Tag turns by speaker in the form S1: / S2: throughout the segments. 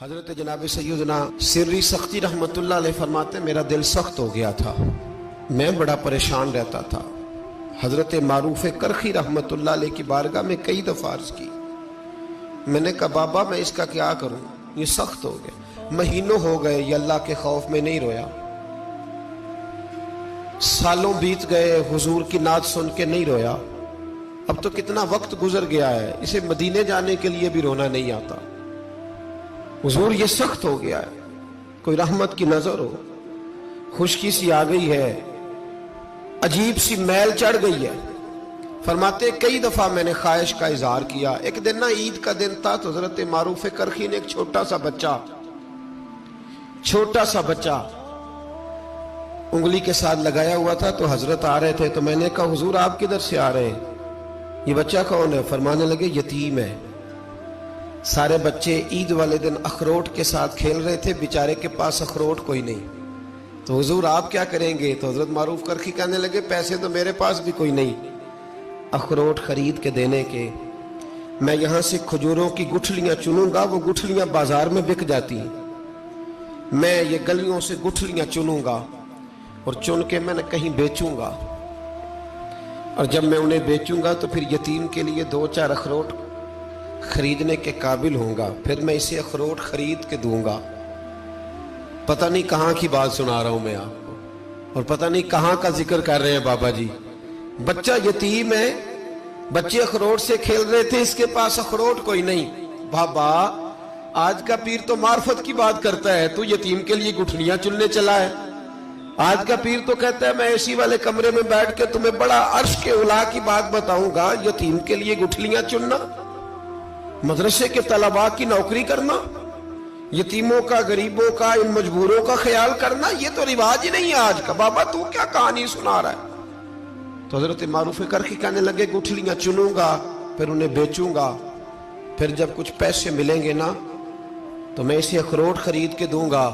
S1: حضرت جناب سیدنا سری سختی رحمتullah علیہ فرماتے میرا دل سخت ہو گیا تھا، میں بڑا پریشان رہتا تھا۔ حضرت معروف کرخی رحمتullah علیہ کی بارگاہ میں کئی دفعہ عرض کی، میں نے کہا بابا میں اس کا کیا کروں، یہ سخت ہو گیا، مہینوں ہو گئے یہ اللہ کے خوف میں نہیں رویا، سالوں بیت گئے حضور کی نعت سن کے نہیں رویا، اب تو کتنا وقت گزر گیا ہے، اسے مدینے جانے کے لیے بھی رونا نہیں آتا، حضور یہ سخت ہو گیا ہے، کوئی رحمت کی نظر ہو، خشکی سی آ گئی ہے، عجیب سی میل چڑھ گئی ہے۔ فرماتے کئی دفعہ میں نے خواہش کا اظہار کیا۔ ایک دن عید کا دن تھا تو حضرت معروف کرخی نے ایک چھوٹا سا بچہ انگلی کے ساتھ لگایا ہوا تھا، تو حضرت آ رہے تھے تو میں نے کہا حضور آپ کدھر سے آ رہے ہیں، یہ بچہ کون ہے؟ فرمانے لگے یتیم ہے۔ سارے بچے عید والے دن اخروٹ کے ساتھ کھیل رہے تھے، بیچارے کے پاس اخروٹ کوئی نہیں، تو حضور آپ کیا کریں گے؟ تو حضرت معروف کرخی کہنے لگے پیسے تو میرے پاس بھی کوئی نہیں اخروٹ خرید کے دینے کے، میں یہاں سے کھجوروں کی گٹھلیاں چنوں گا، وہ گٹھلیاں بازار میں بک جاتی ہیں، میں یہ گلیوں سے گٹھلیاں چنوں گا اور چن کے میں نے کہیں بیچوں گا، اور جب میں انہیں بیچوں گا تو پھر یتیم کے لیے 2-4 اخروٹ خریدنے کے قابل ہوں گا، پھر میں اسے اخروٹ خرید کے دوں گا۔ پتہ نہیں کہاں کی بات سنا رہا ہوں میں آپ کو، اور پتہ نہیں کہاں کا ذکر کر رہے ہیں بابا جی۔ بچہ یتیم ہے، بچے اخروٹ سے کھیل رہے تھے، اس کے پاس اخروٹ کوئی نہیں۔ بابا آج کا پیر تو معرفت کی بات کرتا ہے، تو یتیم کے لیے گٹھلیاں چننے چلا ہے۔ آج کا پیر تو کہتا ہے میں اے سی والے کمرے میں بیٹھ کے تمہیں بڑا عرش کے اعلیٰ کی بات بتاؤں گا، یتیم کے لیے گٹھلیاں چننا، مدرسے کے طلباء کی نوکری کرنا، یتیموں کا، غریبوں کا، ان مجبوروں کا خیال کرنا، یہ تو رواج ہی نہیں ہے آج کا۔ بابا تو کیا کہانی سنا رہا ہے؟ تو حضرت معروف کرخی کہنے لگے گٹھلیاں چنوں گا، پھر انہیں بیچوں گا، پھر جب کچھ پیسے ملیں گے نا تو میں اسے اخروٹ خرید کے دوں گا،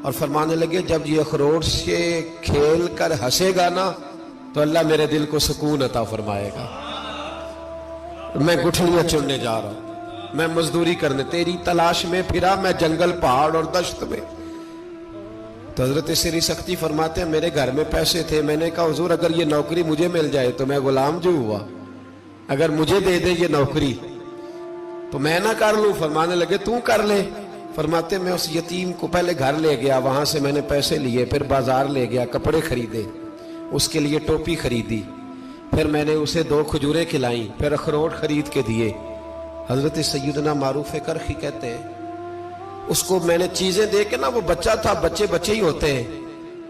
S1: اور فرمانے لگے جب یہ اخروٹ سے کھیل کر ہنسے گا نا تو اللہ میرے دل کو سکون عطا فرمائے گا۔ میں گٹھلیاں چننے جا رہا ہوں، میں مزدوری کرنے، تیری تلاش میں پھرا میں جنگل، پہاڑ اور دشت میں۔ تو حضرت سری سختی فرماتے ہیں میرے گھر میں پیسے تھے، میں نے کہا حضور اگر یہ نوکری مجھے مل جائے تو میں غلام جو ہوا، اگر مجھے دے دے یہ نوکری تو میں نہ کر لوں؟ فرمانے لگے تو کر لے۔ فرماتے میں اس یتیم کو پہلے گھر لے گیا، وہاں سے میں نے پیسے لیے، پھر بازار لے گیا، کپڑے خریدے، اس کے لیے ٹوپی خریدی، پھر میں نے اسے 2 کھجوریں کھلائیں، پھر اخروٹ خرید کے دیے۔ حضرت سیدنا معروف کرخی کہتے ہیں اس کو میں نے چیزیں دے کے نا، وہ بچہ تھا، بچے ہی ہوتے ہیں،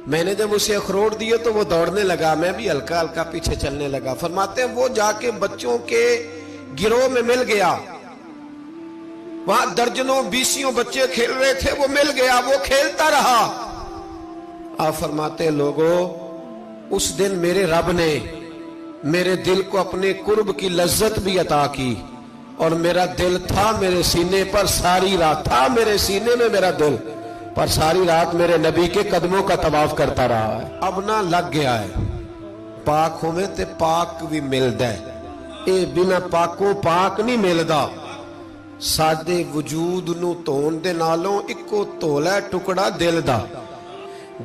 S1: میں نے جب اسے اخروٹ دیے تو وہ دوڑنے لگا، میں بھی ہلکا ہلکا پیچھے چلنے لگا۔ فرماتے ہیں وہ جا کے بچوں کے گروہ میں مل گیا، وہاں درجنوں 20 بچے کھیل رہے تھے، وہ مل گیا، وہ کھیلتا رہا۔ آپ فرماتے ہیں لوگوں اس دن میرے رب نے میرے دل کو اپنے قرب کی لذت بھی عطا کی، اور میرا دل تھا میرے سینے پر ساری رات، تھا میرے سینے میں میرا دل، پر ساری رات میرے نبی کے قدموں کا طواف کرتا رہا ہے۔ اب نہ لگ گیا ہے، پاک ہوئے تے پاک بھی ملدا ہے، اے بنا پاکوں پاک نہیں ملدا۔ سادے وجود نو تون دے نالوں اکو تولا ٹکڑا دل دا،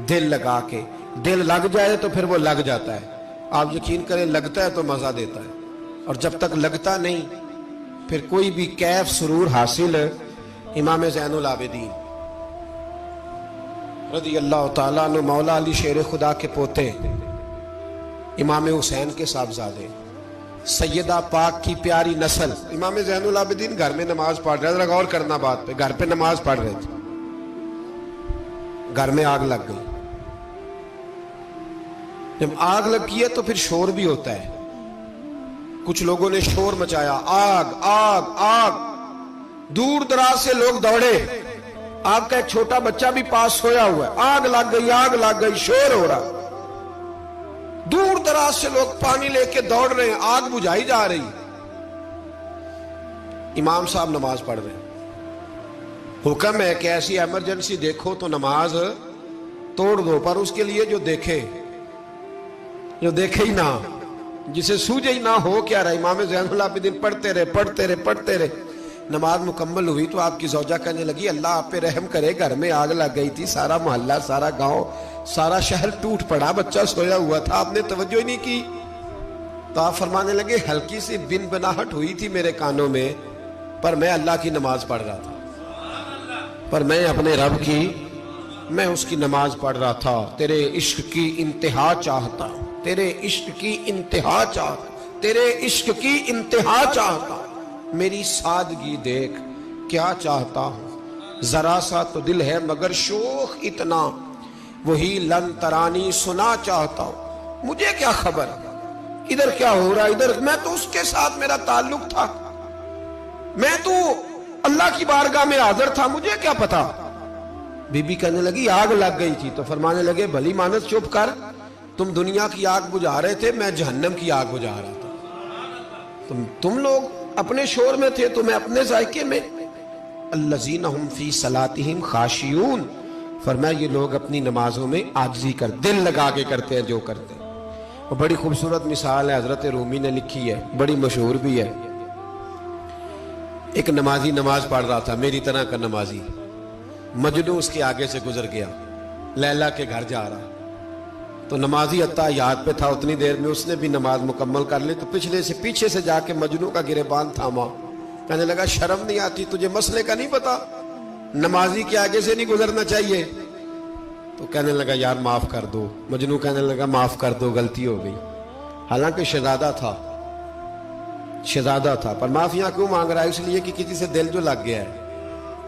S1: دل لگا کے، دل لگ جائے تو پھر وہ لگ جاتا ہے۔ آپ یقین کریں لگتا ہے تو مزہ دیتا ہے، اور جب تک لگتا نہیں پھر کوئی بھی کیف سرور حاصل۔ امام زین العابدین رضی اللہ تعالیٰ عنہ مولا علی شیر خدا کے پوتے، امام حسین کے صاحبزادے، سیدہ پاک کی پیاری نسل، امام زین العابدین گھر میں نماز پڑھ رہے تھے، غور کرنا بات پہ، گھر پہ نماز پڑھ رہے تھے، گھر میں آگ لگ گئی۔ جب آگ لگی ہے تو پھر شور بھی ہوتا ہے، کچھ لوگوں نے شور مچایا، آگ آگ آگ، دور دراز سے لوگ دوڑے، آپ کا ایک چھوٹا بچہ بھی پاس سویا ہوا ہے، آگ لگ گئی، شور ہو رہا، دور دراز سے لوگ پانی لے کے دوڑ رہے ہیں، آگ بجھائی جا رہی۔ امام صاحب نماز پڑھ رہے ہیں، حکم ہے کہ ایسی ایمرجنسی دیکھو تو نماز توڑ دو، پر اس کے لیے جو دیکھے ہی نہ، جسے سوجے ہی نہ ہو کیا رہا۔ امام زین العابدین پڑھتے رہے، نماز مکمل ہوئی تو آپ کی زوجہ کہنے لگی اللہ آپ پہ رحم کرے، گھر میں آگ لگ گئی تھی، سارا محلہ، سارا گاؤں، سارا شہر ٹوٹ پڑا، بچہ سویا ہوا تھا، آپ نے توجہ ہی نہیں کی۔ تو آپ فرمانے لگے ہلکی سی بن بناہٹ ہوئی تھی میرے کانوں میں، پر میں اللہ کی نماز پڑھ رہا تھا، پر میں اپنے رب کی، میں اس کی نماز پڑھ رہا تھا، تیرے عشق کی انتہا چاہتا، تیرے عشق کی انتہا چاہتا، تیرے عشق کی انتہا چاہتا، میری سادگی دیکھ کیا چاہتا ہوں، ذرا سا تو دل ہے مگر شوق اتنا، وہی لن ترانی سنا چاہتا ہوں، مجھے کیا خبر ادھر کیا ہو رہا، ادھر میں تو اس کے ساتھ میرا تعلق تھا، میں تو اللہ کی بارگاہ میں حاضر تھا، مجھے کیا پتا۔ بی بی کہنے لگی آگ لگ گئی تھی، تو فرمانے لگے بھلی مانس چپ کر، تم دنیا کی آگ بجھا رہے تھے، میں جہنم کی آگ بجھا رہا تھا، تم لوگ اپنے شور میں تھے تو میں اپنے ذائقے میں۔ الذین ہم فی صلاتہم خاشعون، فرمایا یہ لوگ اپنی نمازوں میں عاجزی کر دل لگا کے کرتے ہیں جو کرتے ہیں۔ اور بڑی خوبصورت مثال ہے، حضرت رومی نے لکھی ہے، بڑی مشہور بھی ہے۔ ایک نمازی نماز پڑھ رہا تھا، میری طرح کا نمازی، مجنوں اس کے آگے سے گزر گیا، لیلا کے گھر جا رہا، تو نمازی اتحیات پہ تھا، اتنی دیر میں اس نے بھی نماز مکمل کر لی، تو پیچھے سے جا کے مجنوں کا گریبان تھاما، کہنے لگا شرم نہیں آتی تجھے، مسئلے کا نہیں پتا، نمازی کے آگے سے نہیں گزرنا چاہیے؟ تو کہنے لگا یار معاف کر دو، مجنوں کہنے لگا معاف کر دو، غلطی ہو گئی، حالانکہ شہزادہ تھا، پر معافیاں کیوں مانگ رہا ہے؟ اس لیے کہ کسی سے دل جو لگ گیا ہے،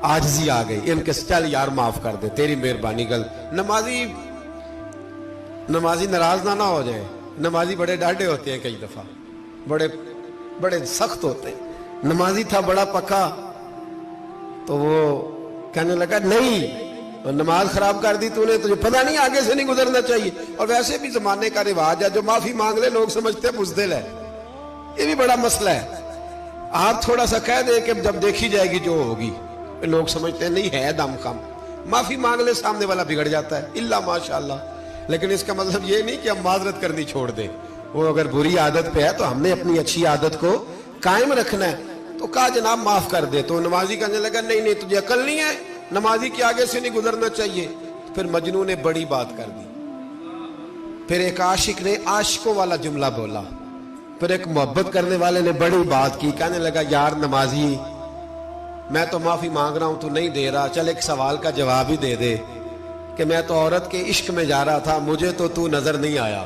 S1: عاجزی آ گئی، ان کے چل یار معاف کر دے، تیری مہربانی، نمازی ناراض نہ ہو جائے، نمازی بڑے ڈاڈے ہوتے ہیں، کئی دفعہ بڑے سخت ہوتے ہیں، نمازی تھا بڑا پکا، تو وہ کہنے لگا نہیں، نماز خراب کر دی تو نے، تجھے پتہ نہیں آگے سے نہیں گزرنا چاہیے، اور ویسے بھی زمانے کا رواج ہے، جو معافی مانگ لے لوگ سمجھتے ہیں بزدل ہے، یہ بھی بڑا مسئلہ ہے، آپ تھوڑا سا کہہ دیں کہ جب دیکھی جائے گی جو ہوگی، لوگ سمجھتے ہیں نہیں ہے دم کم، معافی مانگ لے سامنے والا بگڑ جاتا ہے، اللہ ماشاءاللہ، لیکن اس کا مطلب یہ نہیں کہ ہم معذرت کرنی چھوڑ دیں، وہ اگر بری عادت پہ ہے تو ہم نے اپنی اچھی عادت کو قائم رکھنا ہے، تو کہا جناب معاف کر دے، تو نمازی کہنے لگا نہیں تجھے عقل نہیں ہے، نمازی کے آگے سے نہیں گزرنا چاہیے، پھر مجنوں نے بڑی بات کر دی، پھر ایک عاشق نے عاشقوں والا جملہ بولا، پھر ایک محبت کرنے والے نے بڑی بات کی، کہنے لگا یار نمازی میں تو معافی مانگ رہا ہوں تو نہیں دے رہا، چل ایک سوال کا جواب ہی دے دے کہ میں تو عورت کے عشق میں جا رہا تھا، مجھے تو نظر نہیں آیا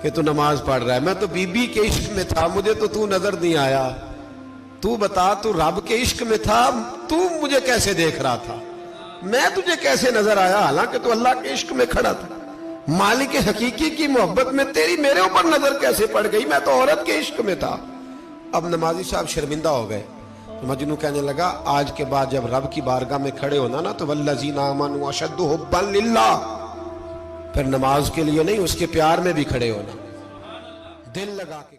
S1: کہ تو نماز پڑھ رہا ہے، میں تو بی بی کے عشق میں تھا، مجھے تو نظر نہیں آیا، تو بتا تو رب کے عشق میں تھا، تو مجھے کیسے دیکھ رہا تھا، میں تجھے کیسے نظر آیا، حالانکہ تو اللہ کے عشق میں کھڑا تھا، مالک حقیقی کی محبت میں تیری میرے اوپر نظر کیسے پڑ گئی، میں تو عورت کے عشق میں تھا۔ اب نمازی صاحب شرمندہ ہو گئے، مجنوں کہنے لگا آج کے بعد جب رب کی بارگاہ میں کھڑے ہونا نا تو والذین آمنوا اشد حبا للہ، پھر نماز کے لیے نہیں اس کے پیار میں بھی کھڑے ہونا، دل لگا کے